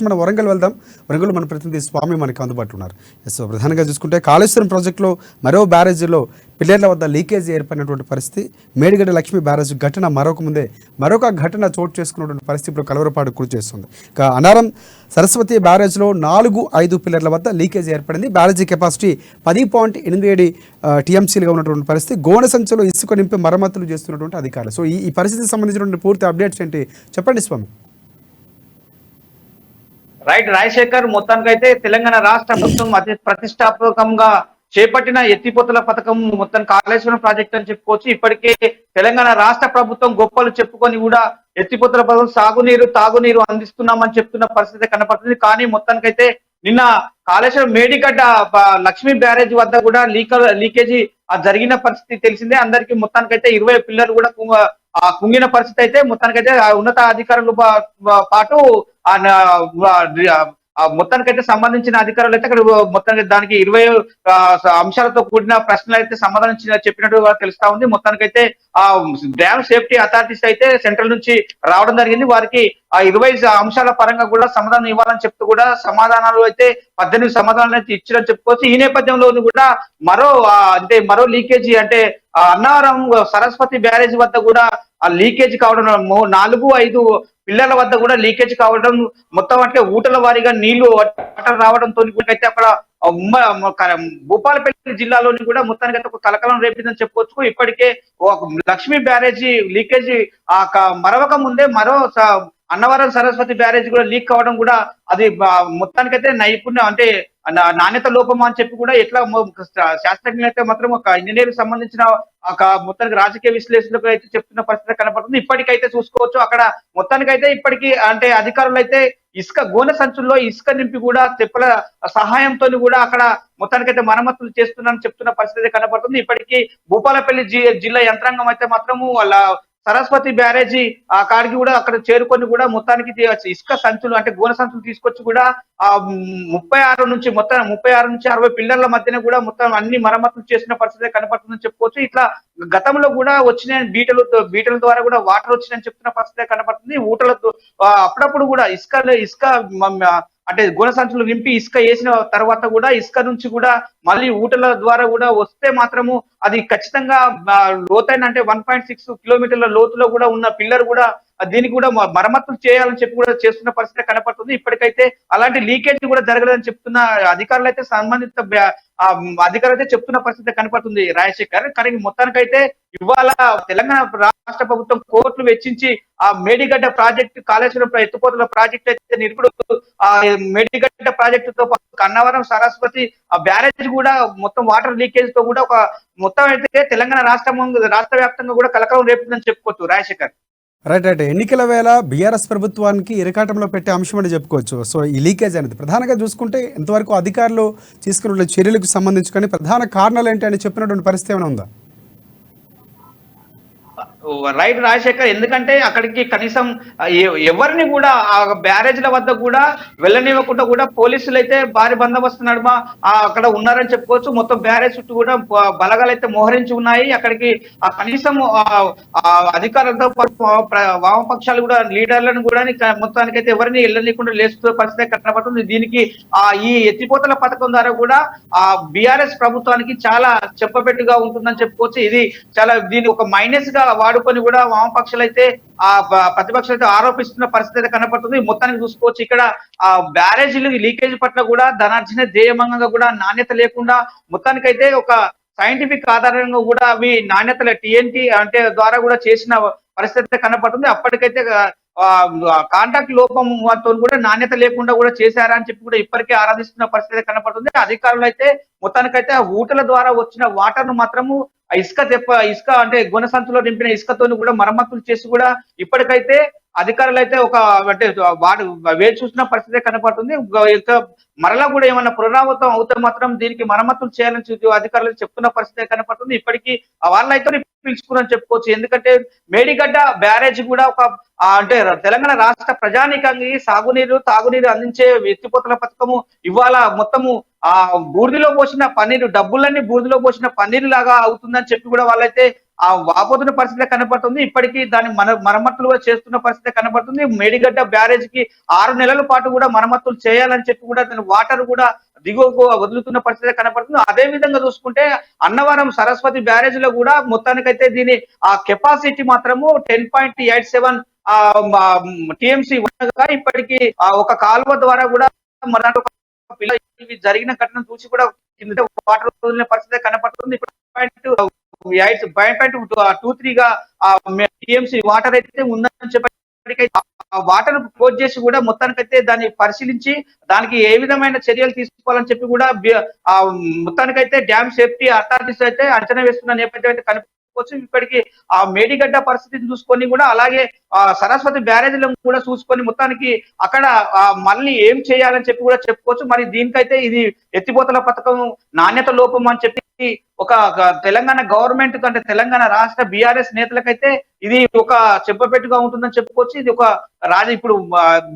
మన వరంగల్ వెళ్దాం. వరంగల్ మన ప్రతినిధి స్వామి మనకు అందుబాటులో ఉన్నారు. సో ప్రధానంగా చూసుకుంటే కాళేశ్వరం ప్రాజెక్టులో మరో బ్యారేజీలో పిల్లర్ల వద్ద లీకేజీ ఏర్పడినటువంటి పరిస్థితి, మేడిగడ్డ లక్ష్మీ బ్యారేజ్ ఘటన మరొక ఘటన చోటు చేసుకున్నటువంటి పరిస్థితి ఇప్పుడు కలవరపాటు గురి చేస్తుంది. ఇక అనారం సరస్వతి బ్యారేజ్లో 4-5 పిల్లర్ల వద్ద లీకేజీ ఏర్పడింది. బ్యారేజీ కెపాసిటీ 10.87 టీఎంసీలుగా ఉన్నటువంటి పరిస్థితి. గోనె సంచులో ఇసుక నింపి మరమ్మతులు చేస్తున్నటువంటి అధికారులు. సో ఈ పరిస్థితికి సంబంధించినటువంటి పూర్తి అప్డేట్స్ ఏంటి చెప్పండి స్వామి. రైట్ రాజశేఖర్, మొత్తానికైతే తెలంగాణ రాష్ట్ర ప్రభుత్వం అతి ప్రతిష్టాత్మకంగా చేపట్టిన ఎత్తిపోతల పథకం మొత్తం కాళేశ్వరం ప్రాజెక్ట్ అని చెప్పుకోవచ్చు. ఇప్పటికే తెలంగాణ రాష్ట్ర ప్రభుత్వం గొప్పలు చెప్పుకొని కూడా ఎత్తిపోతల పథకం సాగునీరు తాగునీరు అందిస్తున్నామని చెప్తున్న పరిస్థితి కనపడుతుంది. కానీ మొత్తానికైతే నిన్న కాళేశ్వరం మేడిగడ్డ లక్ష్మీ బ్యారేజ్ వద్ద కూడా లీకేజీ జరిగిన పరిస్థితి తెలిసిందే అందరికీ. మొత్తానికైతే 20 పిల్లలు కూడా కుంగిన పరిస్థితి అయితే మొత్తానికైతే ఉన్నత అధికారులు పాటు మొత్తానికైతే సంబంధించిన అధికారులు అయితే అక్కడ మొత్తానికి దానికి 20 అంశాలతో కూడిన ప్రశ్నలు అయితే సమాధానం చెప్పినట్టుగా తెలుస్తా ఉంది. మొత్తానికైతే ఆ డ్యామ్ సేఫ్టీ అథారిటీస్ అయితే సెంట్రల్ నుంచి రావడం జరిగింది. వారికి ఆ 20 అంశాల పరంగా కూడా సమాధానం ఇవ్వాలని చెప్తూ కూడా సమాధానాలు అయితే 18 సమాధానాలు అయితే ఇచ్చినని చెప్పుకోవచ్చు. ఈ నేపథ్యంలో కూడా మరో లీకేజీ అంటే అన్నారం సరస్వతి బ్యారేజ్ వద్ద కూడా ఆ లీకేజ్ కావడం 4-5 పిల్లల వద్ద కూడా లీకేజ్ కావడం, మొత్తం అంటే ఊటల వారీగా నీళ్లు రావడంతో అయితే అక్కడ భూపాలపల్లి జిల్లాలోని కూడా మొత్తానికి అయితే ఒక కలకలం రేపిందని చెప్పుకోవచ్చు. ఇప్పటికే లక్ష్మీ బ్యారేజీ లీకేజీ మరవక ముందే మరో అన్నవరం సరస్వతి బ్యారేజ్ కూడా లీక్ కావడం కూడా అది మొత్తానికైతే నైపుణ్యం అంటే నాణ్యత లోపం అని చెప్పి కూడా ఎట్లా శాస్త్రజ్ఞులు అయితే మాత్రం ఒక ఇంజనీర్ సంబంధించిన ఒక మొత్తానికి రాజకీయ విశ్లేషకులకు అయితే చెప్తున్న పరిస్థితి కనపడుతుంది. ఇప్పటికైతే చూసుకోవచ్చు అక్కడ మొత్తానికైతే ఇప్పటికీ అంటే అధికారులు అయితే గోనె సంచుల్లో ఇసుక నింపి కూడా తెప్పల సహాయంతో కూడా అక్కడ మొత్తానికైతే మరమ్మతులు చేస్తున్నారని చెప్తున్న పరిస్థితి కనపడుతుంది. ఇప్పటికీ భూపాలపల్లి జిల్లా యంత్రాంగం అయితే మాత్రము వాళ్ళ సరస్వతి బ్యారేజీ ఆ కాడికి కూడా అక్కడ చేరుకొని కూడా మొత్తానికి ఇసుక సంచులు అంటే గోనె సంచులు తీసుకొచ్చి కూడా ఆ 36 నుంచి 60 పిల్లర్ల మధ్యన కూడా మొత్తం అన్ని మరమ్మతులు చేసిన పరిస్థితి కనపడుతుందని చెప్పుకోవచ్చు. ఇట్లా గతంలో కూడా వచ్చిన బీటల ద్వారా కూడా వాటర్ వచ్చినాయని చెప్తున్న పరిస్థితి కనపడుతుంది. ఊటలతో అప్పుడప్పుడు కూడా ఇసుక అంటే గోనె సంచులు నింపి ఇసుక వేసిన తర్వాత కూడా ఇసుక నుంచి కూడా మళ్ళీ ఊటల ద్వారా కూడా వస్తే మాత్రము అది ఖచ్చితంగా లోతైన అంటే 1.6 కిలోమీటర్ల లోతులో కూడా ఉన్న పిల్లర్ కూడా దీనికి కూడా మరమ్మతులు చేయాలని చెప్పి కూడా చేస్తున్న పరిస్థితి కనపడుతుంది. ఇప్పటికైతే అలాంటి లీకేజ్ కూడా జరగదని చెప్తున్న అధికారులు అయితే సంబంధిత అధికారులు అయితే చెప్తున్న పరిస్థితి కనపడుతుంది రాజశేఖర్. కానీ మొత్తానికైతే ఇవాళ తెలంగాణ రాష్ట్ర ప్రభుత్వం కోర్టులు వెచ్చించి ఆ మేడిగడ్డ ప్రాజెక్టు కాళేశ్వరం ఎత్తిపోతల ప్రాజెక్ట్ అయితే నిరుపుడు ఆ మేడిగడ్డ ప్రాజెక్టుతో అన్నవరం సరస్వతి ఆ బ్యారేజ్ కూడా మొత్తం వాటర్ లీకేజ్ తో కూడా ఒక మొత్తం అయితే తెలంగాణ రాష్ట్ర వ్యాప్తంగా కూడా కలకలం రేపుతుందని చెప్పుకోవచ్చు రాజశేఖర్. రైట్. ఎన్నికల వేళ బీఆర్ఎస్ ప్రభుత్వానికి ఇరకాటంలో పెట్టే అంశం అని చెప్పుకోవచ్చు. సో ఈ లీకేజ్ అనేది ప్రధానంగా చూసుకుంటే ఎంతవరకు అధికారులు తీసుకున్న చర్యలకు సంబంధించి కానీ ప్రధాన కారణాలు ఏంటి అని చెప్పినటువంటి పరిస్థితి ఏమైనా ఉందా? రైట్ రాజశేఖర్, ఎందుకంటే అక్కడికి కనీసం ఎవరిని కూడా ఆ బ్యారేజ్ల వద్ద కూడా వెళ్ళనివ్వకుండా కూడా పోలీసులు అయితే భారీ బందోబస్తు నడుమ అక్కడ ఉన్నారని చెప్పుకోవచ్చు. మొత్తం బ్యారేజ్ చుట్టూ కూడా బలగాలు అయితే మోహరించి ఉన్నాయి. అక్కడికి కనీసం అధికారులతో వామపక్షాలు కూడా లీడర్లను కూడా మొత్తానికైతే ఎవరిని వెళ్ళనీయకుండా లేస్తున్న పరిస్థితి కనబడుతుంది. దీనికి ఈ ఎత్తిపోతల పథకం ద్వారా కూడా ఆ బీఆర్ఎస్ ప్రభుత్వానికి చాలా చెప్పబెట్టుగా ఉంటుందని చెప్పుకోవచ్చు. ఇది చాలా దీని ఒక మైనస్ గా వాడుకొని కూడా వామపక్షాలు అయితే ఆ ప్రతిపక్షాలు అయితే ఆరోపిస్తున్న పరిస్థితి కనపడుతుంది. మొత్తానికి చూసుకోవచ్చు ఇక్కడ ఆ బ్యారేజీలు లీకేజ్ పట్ల కూడా ధనార్జన ధ్యేయంగా కూడా నాణ్యత లేకుండా మొత్తానికైతే ఒక సైంటిఫిక్ ఆధారంగా కూడా అవి నాణ్యతల TNT అంటే ద్వారా కూడా చేసిన పరిస్థితి కనపడుతుంది. అప్పటికైతే కాంట్రాక్ట్ లోపంతో కూడా నాణ్యత లేకుండా కూడా చేశారా అని చెప్పి కూడా ఇప్పటికే ఆరాధిస్తున్న పరిస్థితి కనపడుతుంది. అధికారులు అయితే మొత్తానికైతే ఆ ఊటల ద్వారా వచ్చిన వాటర్ ను మాత్రము ఇసుక అంటే గోనె సంచులో నింపిన ఇసుకతో కూడా మరమ్మతులు చేసి కూడా ఇప్పటికైతే అధికారులు అయితే ఒక అంటే వేచి చూసిన పరిస్థితి కనపడుతుంది. ఇంకా మరలా కూడా ఏమన్నా పునరావృతం అవుతే మాత్రం దీనికి మరమ్మతులు చేయాలని అధికారులు చెప్తున్న పరిస్థితి కనపడుతుంది. ఇప్పటికీ వాళ్ళైతే పిలుచుకున్నారని చెప్పుకోవచ్చు. ఎందుకంటే మేడిగడ్డ బ్యారేజ్ కూడా ఒక అంటే తెలంగాణ రాష్ట్ర ప్రజానీకానికి సాగునీరు తాగునీరు అందించే ఎత్తిపోతల పథకము ఇవాళ మొత్తము బూర్దిలో పోసిన పన్నీరు డబ్బులన్నీ బూర్దిలో పోసిన పన్నీరు లాగా అవుతుందని చెప్పి కూడా వాళ్ళైతే వాపోతున్న పరిస్థితి కనపడుతుంది. ఇప్పటికీ దాన్ని మరమ్మతులుగా చేస్తున్న పరిస్థితి కనపడుతుంది. మేడిగడ్డ బ్యారేజ్ కి 6 నెలల పాటు కూడా మరమ్మతులు చేయాలని చెప్పి కూడా దాని వాటర్ కూడా దిగువకు వదులుతున్న పరిస్థితి కనపడుతుంది. అదే విధంగా చూసుకుంటే అన్నవరం సరస్వతి బ్యారేజ్ లో కూడా మొత్తానికైతే దీని ఆ కెపాసిటీ మాత్రము 10.87 టీఎంసీ ఉండగా ఇప్పటికీ ఒక కాలువ ద్వారా కూడా మన ఇవి జరిగిన ఘటన చూసి కూడా కింద వాటర్ వదిలిన పరిస్థితి కనపడుతుంది. ఇప్పుడు 5.23 గా టీఎంసీ వాటర్ అయితే ఉందని చెప్పి వాటర్ క్లోజ్ చేసి కూడా మొత్తానికైతే దాన్ని పరిశీలించి దానికి ఏ విధమైన చర్యలు తీసుకోవాలని చెప్పి కూడా మొత్తానికైతే డ్యామ్ సేఫ్టీ అథారిటీస్ అయితే అంచనా వేస్తున్న నేపథ్యం అయితే కనిపించవచ్చు. ఇప్పటికీ ఆ మేడిగడ్డ పరిస్థితిని చూసుకొని కూడా అలాగే సరస్వతి బ్యారేజ్ కూడా చూసుకొని మొత్తానికి అక్కడ మళ్ళీ ఏం చేయాలని చెప్పి కూడా చెప్పుకోవచ్చు. మరి దీనికైతే ఇది ఎత్తిపోతల పథకం నాణ్యత లోపం అని చెప్పి ఒక తెలంగాణ గవర్నమెంట్ అంటే తెలంగాణ రాష్ట్ర బీఆర్ఎస్ నేతలకైతే ఇది ఒక చెప్పపెట్టుగా ఉంటుందని చెప్పుకోవచ్చు. ఇది ఒక ఇప్పుడు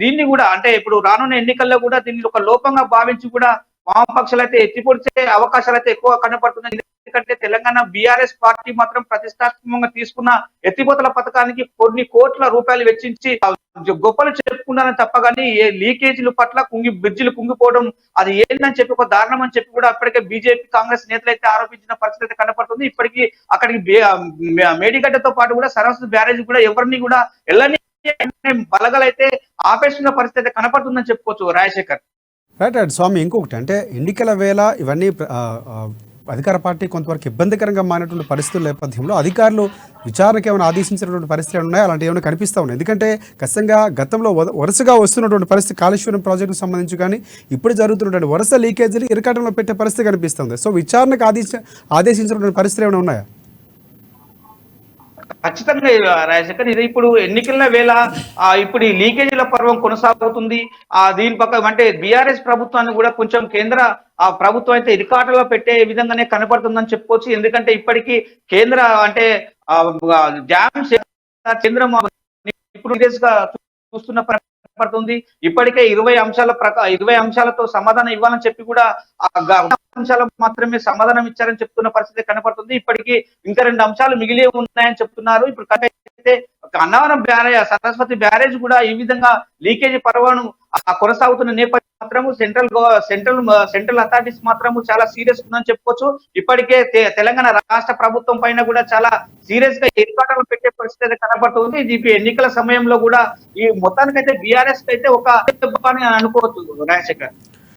దీన్ని కూడా అంటే ఇప్పుడు రానున్న ఎన్నికల్లో కూడా దీన్ని ఒక లోపంగా భావించి కూడా వామపక్షాలు అయితే ఎత్తిపొడిచే అవకాశాలు అయితే ఎక్కువ కనపడుతున్నాయి. ఎందుకంటే తెలంగాణ బీఆర్ఎస్ పార్టీ మాత్రం ప్రతిష్టాత్మకంగా తీసుకున్న ఎత్తిపోతల పథకానికి కొన్ని కోట్ల రూపాయలు వెచ్చించి గొప్పలు చెప్పుకున్నారని తప్ప కానీ ఏ లీకేజీల పట్ల బ్రిడ్జిలు కుంగిపోవడం అది ఏంటని చెప్పి ఒక దారుణం అని చెప్పి కూడా అప్పటికే బీజేపీ కాంగ్రెస్ నేతలు అయితే ఆరోపించిన పరిస్థితి అయితే కనపడుతుంది. ఇప్పటికీ అక్కడికి మేడిగడ్డతో పాటు కూడా సరస్వతి బ్యారేజ్ కూడా ఎవరిని కూడా ఎల్లని బలగలైతే ఆపేస్తున్న పరిస్థితి అయితే కనపడుతుందని చెప్పుకోవచ్చు. రాజశేఖర్ రైట్ స్వామి, ఇంకొకటి అంటే ఎన్నికల వేళ ఇవన్నీ అధికార పార్టీ కొంతవరకు ఇబ్బందికరంగా మారినటువంటి పరిస్థితుల నేపథ్యంలో అధికారులు విచారణకు ఏమైనా ఆదేశించినటువంటి పరిస్థితులు ఉన్నాయి, అలాంటివి ఏమైనా కనిపిస్తూ ఉన్నాయి. ఎందుకంటే ఖచ్చితంగా గతంలో వరుసగా వస్తున్నటువంటి పరిస్థితి కాళేశ్వరం ప్రాజెక్టుకు సంబంధించి కానీ ఇప్పుడు జరుగుతున్నటువంటి వరుస లీకేజీలు ఇరకాటంలో పెట్టే పరిస్థితి కనిపిస్తుంది. సో విచారణకు ఆదేశించినటువంటి పరిస్థితులు ఏమైనా ఉన్నాయా? ఖచ్చితంగా రాజశేఖర్, ఇది ఇప్పుడు ఎన్నికల వేళ ఇప్పుడు ఈ లీకేజీల పర్వం కొనసాగుతుంది. దీని పక్క అంటే బీఆర్ఎస్ ప్రభుత్వాన్ని కూడా కొంచెం కేంద్ర ప్రభుత్వం అయితే ఇరికాటలో పెట్టే విధంగానే కనపడుతుందని చెప్పుకోవచ్చు. ఎందుకంటే ఇప్పటికీ కేంద్ర అంటే డ్యామ్ కేంద్రం ఇప్పుడు చూస్తున్న పడుతుంది. ఇప్పటికే 20 అంశాలతో సమాధానం ఇవ్వాలని చెప్పి కూడా అంశాలు మాత్రమే సమాధానం ఇచ్చారని చెప్తున్న పరిస్థితి కనపడుతుంది. ఇప్పటికీ ఇంకా 2 అంశాలు మిగిలి ఉన్నాయని చెప్తున్నారు. ఇప్పుడు అయితే అన్నవరం బ్యారేజ్ సరస్వతి బ్యారేజ్ కూడా ఈ విధంగా లీకేజీ పర్వాను కొనసాగుతున్న నేపథ్యం మాత్రము సెంట్రల్ అథారిటీస్ మాత్రము చాలా సీరియస్ ఉందని చెప్పుకోవచ్చు. ఇప్పటికే తెలంగాణ రాష్ట్ర ప్రభుత్వం పైన కూడా చాలా సీరియస్ గా ఏర్పాట్లు పెట్టే పరిస్థితి కనబడుతుంది. ఇది ఎన్నికల సమయంలో కూడా ఈ మొత్తానికైతే బీఆర్ఎస్ అయితే ఒక అనుకోవచ్చు రాజశేఖర్.